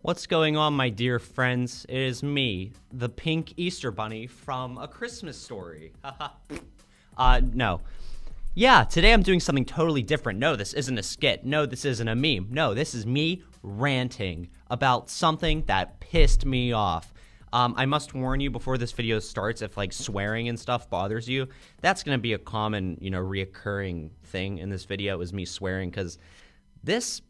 What's going on, my dear friends? It is me, the pink Easter bunny from A Christmas Story. No. Yeah, today I'm doing something totally different. No, this isn't a skit. No, this isn't a meme. No, this is me ranting about something that pissed me off. I must warn you before this video starts, if like swearing and stuff bothers you, that's going to be a common, reoccurring thing in this video is me swearing, because this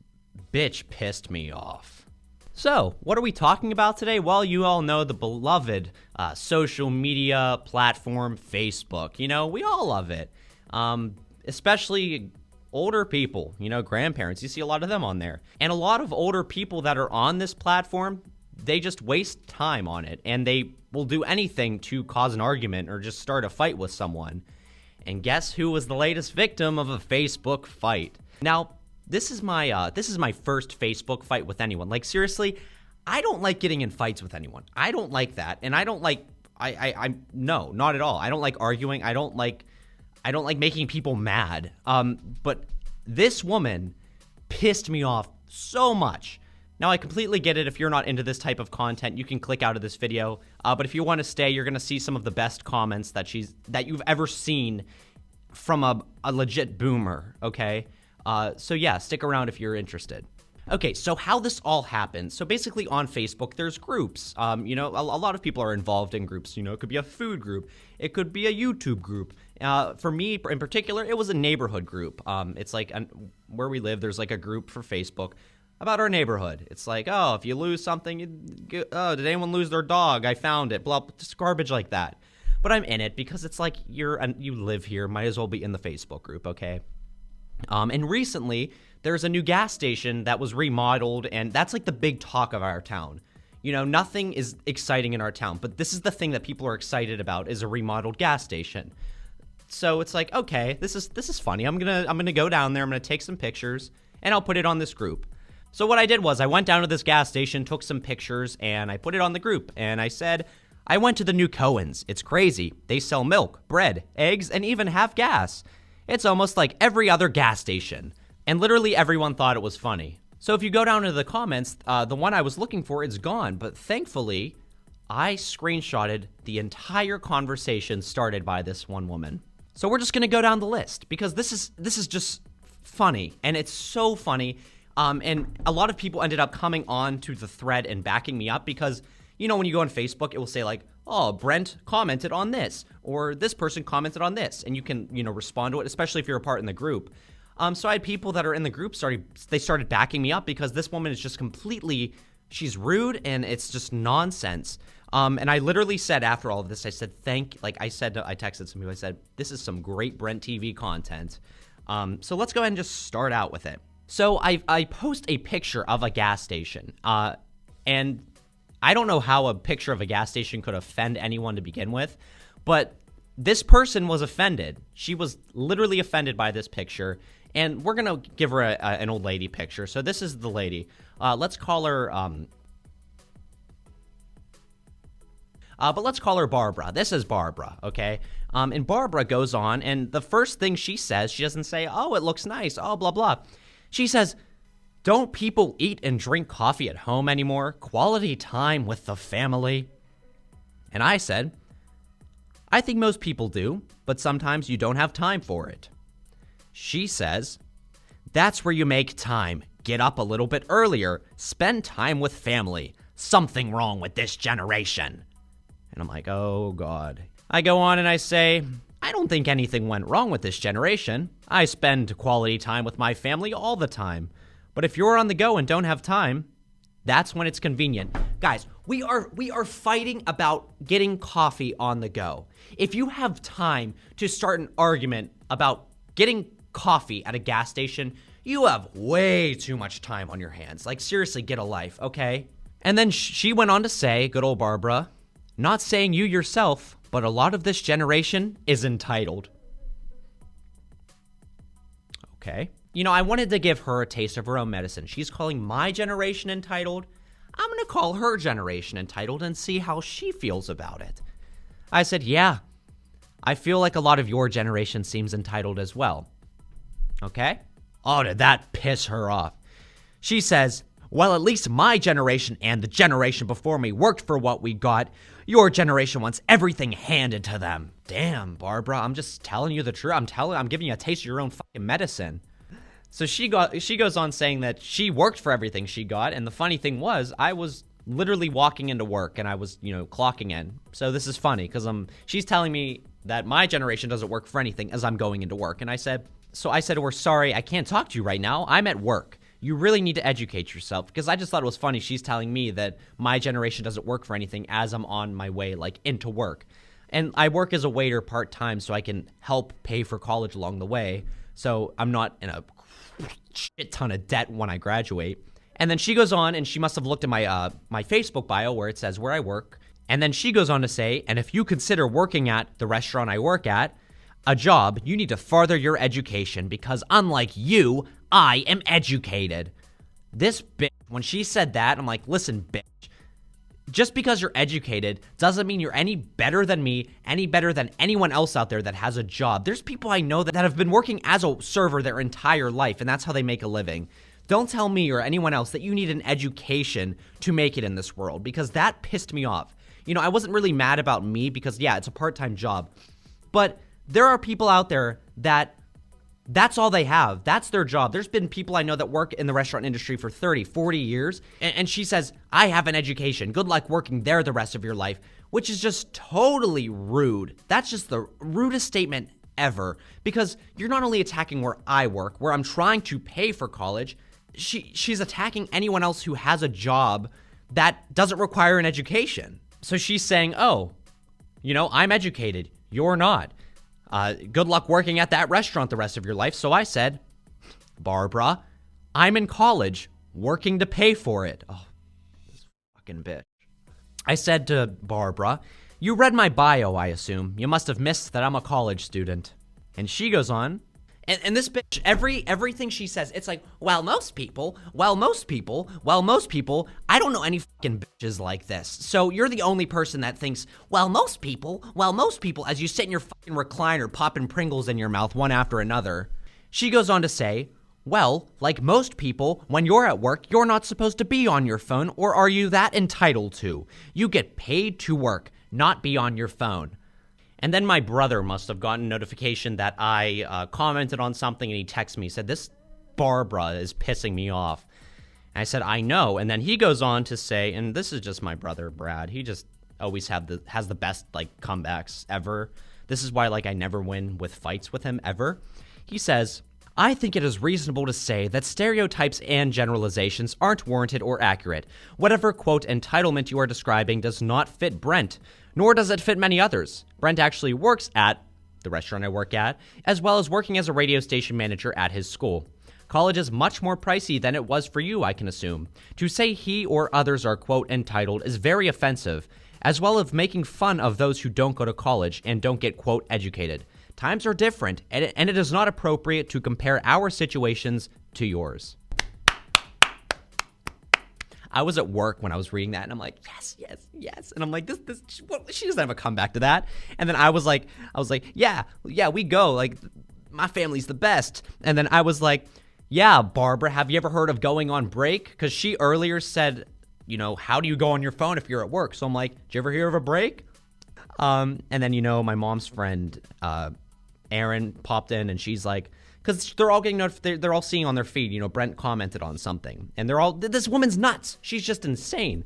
bitch pissed me off. So, what are we talking about today? Well, you all know the beloved social media platform, Facebook. We all love it. Especially older people, grandparents. You see a lot of them on there. And a lot of older people that are on this platform, they just waste time on it. And they will do anything to cause an argument or just start a fight with someone. And guess who was the latest victim of a Facebook fight? Now, this is my first Facebook fight with anyone. Like, seriously, I don't like getting in fights with anyone. I don't like that. And I don't like, no, not at all. I don't like arguing. I don't like making people mad. But this woman pissed me off so much. Now, I completely get it. If you're not into this type of content, you can click out of this video. But if you want to stay, you're going to see some of the best comments that you've ever seen from a legit boomer, okay? So yeah, stick around if you're interested. Okay, so how this all happens. So basically on Facebook, there's groups. A lot of people are involved in groups. It could be a food group. It could be a YouTube group. For me in particular, it was a neighborhood group. It's like where we live, there's like a group for Facebook about our neighborhood. It's like, oh, if you lose something, did anyone lose their dog? I found it, blah, just garbage like that. But I'm in it because it's like you live here, might as well be in the Facebook group, okay? And recently, there's a new gas station that was remodeled, and that's like the big talk of our town. Nothing is exciting in our town, but this is the thing that people are excited about, is a remodeled gas station. So it's like, okay, this is funny. I'm gonna go down there, I'm gonna take some pictures, and I'll put it on this group. So what I did was I went down to this gas station, took some pictures, and I put it on the group, and I said, I went to the new Cohen's. It's crazy. They sell milk, bread, eggs, and even have gas. It's almost like every other gas station. And literally everyone thought it was funny. So if you go down to the comments, the one I was looking for is gone. But thankfully, I screenshotted the entire conversation started by this one woman. So we're just going to go down the list because this is just funny. And it's so funny. And a lot of people ended up coming on to the thread and backing me up because, when you go on Facebook, it will say like, oh, Brent commented on this, or this person commented on this, and you can, respond to it, especially if you're a part in the group. So I had people that are in the group started backing me up because this woman is just completely, she's rude and it's just nonsense. And I literally said after all of this, I said, I texted some people, I said, this is some great Brent TV content. So let's go ahead and just start out with it. So I post a picture of a gas station, and I don't know how a picture of a gas station could offend anyone to begin with, but this person was offended. She was literally offended by this picture, and we're going to give her an old lady picture. So this is the lady. Let's call her, but let's call her Barbara. This is Barbara, okay? And Barbara goes on, and the first thing she says, she doesn't say, oh, it looks nice, oh, blah, blah. She says, don't people eat and drink coffee at home anymore? Quality time with the family. And I said, I think most people do, but sometimes you don't have time for it. She says, that's where you make time. Get up a little bit earlier. Spend time with family. Something wrong with this generation. And I'm like, oh, God. I go on and I say, I don't think anything went wrong with this generation. I spend quality time with my family all the time. But if you're on the go and don't have time, that's when it's convenient. Guys, we are fighting about getting coffee on the go. If you have time to start an argument about getting coffee at a gas station, you have way too much time on your hands. Like, seriously, get a life, okay? And then she went on to say, good old Barbara, not saying you yourself, but a lot of this generation is entitled. Okay. I wanted to give her a taste of her own medicine. She's calling my generation entitled. I'm going to call her generation entitled and see how she feels about it. I said, yeah, I feel like a lot of your generation seems entitled as well. Okay? Oh, did that piss her off? She says, Well, at least my generation and the generation before me worked for what we got. Your generation wants everything handed to them. Damn, Barbara, I'm just telling you the truth. I'm giving you a taste of your own fucking medicine. So she goes on saying that she worked for everything she got, and the funny thing was, I was literally walking into work and I was, clocking in. So this is funny because she's telling me that my generation doesn't work for anything as I'm going into work. And I said to her, sorry, I can't talk to you right now. I'm at work. You really need to educate yourself, because I just thought it was funny. She's telling me that my generation doesn't work for anything as I'm on my way, into work. And I work as a waiter part-time so I can help pay for college along the way. So I'm not in a shit ton of debt when I graduate. And then she goes on, and she must have looked at my my Facebook bio where it says where I work. And then she goes on to say, and if you consider working at the restaurant I work at a job, you need to further your education, because unlike you, I am educated. This bitch, when she said that, I'm like, listen, bitch. Just because you're educated doesn't mean you're any better than me, any better than anyone else out there that has a job. There's people I know that have been working as a server their entire life, and that's how they make a living. Don't tell me or anyone else that you need an education to make it in this world, because that pissed me off. I wasn't really mad about me because, yeah, it's a part-time job. But there are people out there that's all they have. That's their job. There's been people I know that work in the restaurant industry for 30, 40 years. And she says, I have an education. Good luck working there the rest of your life, which is just totally rude. That's just the rudest statement ever, because you're not only attacking where I work, where I'm trying to pay for college. She's attacking anyone else who has a job that doesn't require an education. So she's saying, oh, I'm educated. You're not. Good luck working at that restaurant the rest of your life. So I said, Barbara, I'm in college working to pay for it. Oh, this fucking bitch. I said to Barbara, you read my bio, I assume. You must have missed that I'm a college student. And she goes on, and this bitch, everything she says, it's like, most people, I don't know any fucking bitches like this. So you're the only person that thinks, most people, as you sit in your fucking recliner popping Pringles in your mouth one after another. She goes on to say, like most people, when you're at work, you're not supposed to be on your phone, or are you that entitled to? You get paid to work, not be on your phone. And then my brother must have gotten notification that I commented on something, and he texted me, said, this Barbara is pissing me off. And I said, I know. And then he goes on to say, and this is just my brother, Brad. He just always has the best comebacks ever. This is why I never win with fights with him ever. He says, I think it is reasonable to say that stereotypes and generalizations aren't warranted or accurate. Whatever, quote, entitlement you are describing does not fit Brent, nor does it fit many others. Brent actually works at the restaurant I work at, as well as working as a radio station manager at his school. College is much more pricey than it was for you, I can assume. To say he or others are, quote, entitled is very offensive, as well as making fun of those who don't go to college and don't get, quote, educated. Times are different, and it is not appropriate to compare our situations to yours. I was at work when I was reading that, and I'm like, yes. And I'm like, she doesn't have a comeback to that. And then I was like, yeah, we go. My family's the best. And then I was like, yeah, Barbara, have you ever heard of going on break? Because she earlier said, how do you go on your phone if you're at work? So I'm like, did you ever hear of a break? And then, my mom's friend, Erin, popped in, and she's like, because they're all getting they're all seeing on their feed, Brent commented on something, and they're all, this woman's nuts. She's just insane.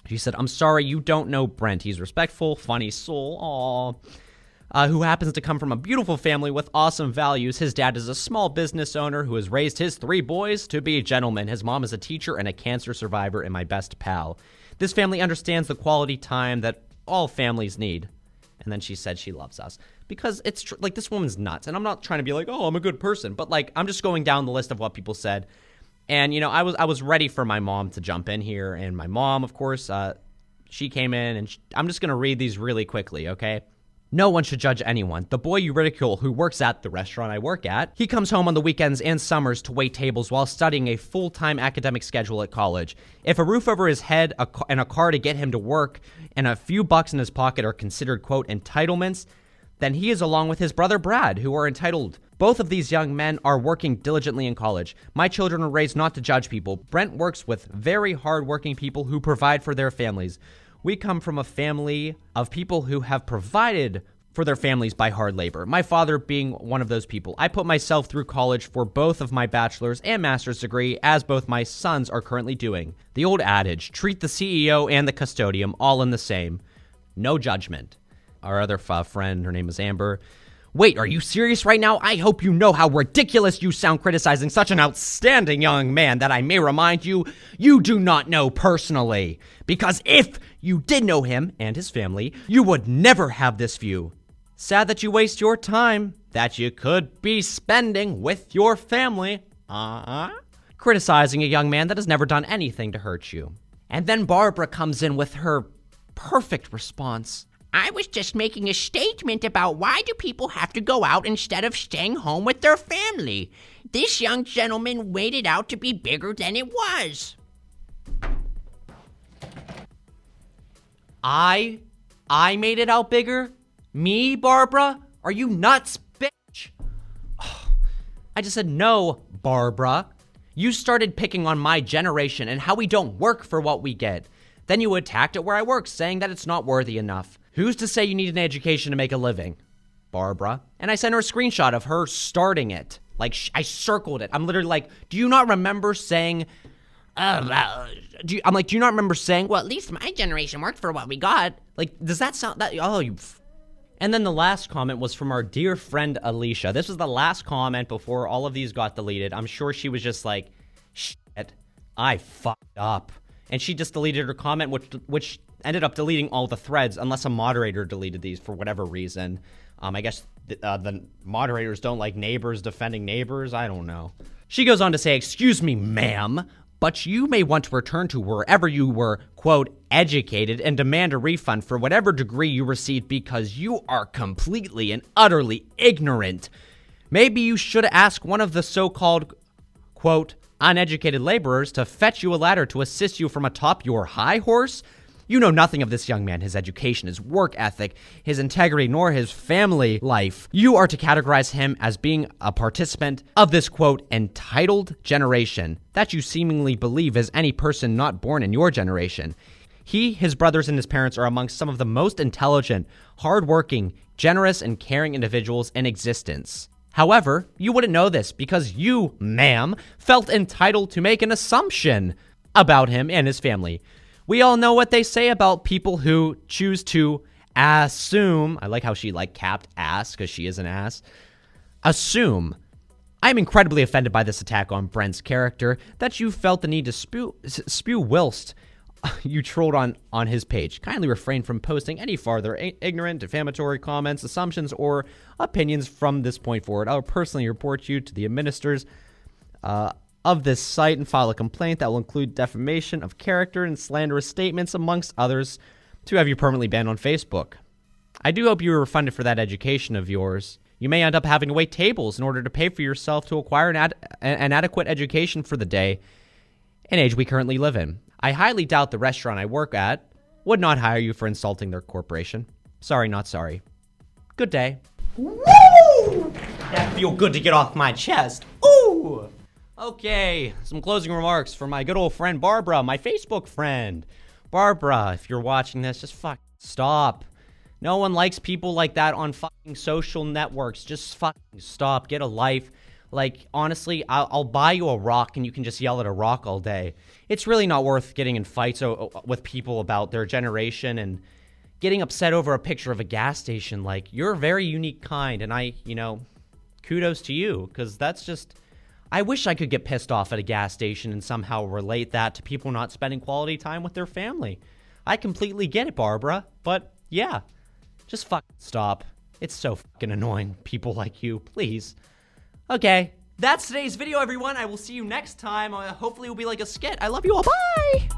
She said, I'm sorry, you don't know Brent. He's respectful, funny soul, who happens to come from a beautiful family with awesome values. His dad is a small business owner who has raised his 3 boys to be gentlemen. His mom is a teacher and a cancer survivor and my best pal. This family understands the quality time that all families need. And then she said she loves us. Because it's this woman's nuts. And I'm not trying to be like, oh, I'm a good person. But I'm just going down the list of what people said. And, I was ready for my mom to jump in here. And my mom, of course, she came in. And I'm just going to read these really quickly, okay? No one should judge anyone. The boy you ridicule who works at the restaurant I work at, he comes home on the weekends and summers to wait tables while studying a full-time academic schedule at college. If a roof over his head and a car to get him to work and a few bucks in his pocket are considered, quote, entitlements, than he is along with his brother Brad, who are entitled. Both of these young men are working diligently in college. My children are raised not to judge people. Brent works with very hardworking people who provide for their families. We come from a family of people who have provided for their families by hard labor. My father being one of those people. I put myself through college for both of my bachelor's and master's degree, as both my sons are currently doing. The old adage, treat the CEO and the custodian all in the same. No judgment. Our other friend, her name is Amber. Wait, are you serious right now? I hope you know how ridiculous you sound criticizing such an outstanding young man that I may remind you, you do not know personally. Because if you did know him and his family, you would never have this view. Sad that you waste your time that you could be spending with your family, criticizing a young man that has never done anything to hurt you. And then Barbara comes in with her perfect response. I was just making a statement about why do people have to go out instead of staying home with their family. This young gentleman made it out to be bigger than it was. I made it out bigger? Me, Barbara? Are you nuts, bitch? I just said no, Barbara. You started picking on my generation and how we don't work for what we get. Then you attacked it where I work, saying that it's not worthy enough. Who's to say you need an education to make a living? Barbara. And I sent her a screenshot of her starting it. Like, I circled it. I'm literally like, do you not remember saying... do you not remember saying, well, at least my generation worked for what we got. Like, does that sound... And then the last comment was from our dear friend Alisha. This was the last comment before all of these got deleted. I'm sure she was just like, shit, I fucked up. And she just deleted her comment, which ended up deleting all the threads, unless a moderator deleted these for whatever reason. I guess the moderators don't like neighbors defending neighbors. I don't know. She goes on to say, excuse me, ma'am, but you may want to return to wherever you were, quote, educated and demand a refund for whatever degree you received because you are completely and utterly ignorant. Maybe you should ask one of the so-called, quote, uneducated laborers to fetch you a ladder to assist you from atop your high horse. You know nothing of this young man, his education, his work ethic, his integrity, nor his family life. You are to categorize him as being a participant of this, quote, entitled generation that you seemingly believe is any person not born in your generation. He, his brothers, and his parents are amongst some of the most intelligent, hardworking, generous, and caring individuals in existence. However, you wouldn't know this because you, ma'am, felt entitled to make an assumption about him and his family. We all know what they say about people who choose to assume. I like how she capped ass because she is an ass. Assume. I'm incredibly offended by this attack on Brent's character that you felt the need to spew whilst you trolled on his page. Kindly refrain from posting any farther ignorant, defamatory comments, assumptions, or opinions from this point forward. I'll personally report you to the administrators of this site and file a complaint that will include defamation of character and slanderous statements, amongst others, to have you permanently banned on Facebook. I do hope you were refunded for that education of yours. You may end up having to wait tables in order to pay for yourself to acquire an adequate education for the day and age we currently live in. I highly doubt the restaurant I work at would not hire you for insulting their corporation. Sorry, not sorry. Good day. Woo! That feel good to get off my chest. Ooh! Okay, some closing remarks from my good old friend Barbara, my Facebook friend. Barbara, if you're watching this, just stop. No one likes people like that on fucking social networks. Just fucking stop. Get a life. Like, honestly, I'll buy you a rock and you can just yell at a rock all day. It's really not worth getting in fights with people about their generation and getting upset over a picture of a gas station. Like, you're a very unique kind, and kudos to you, because that's just... I wish I could get pissed off at a gas station and somehow relate that to people not spending quality time with their family. I completely get it, Barbara, but yeah, just fucking stop. It's so fucking annoying, people like you, please. Okay, that's today's video, everyone. I will see you next time. Hopefully it will be like a skit. I love you all. Bye!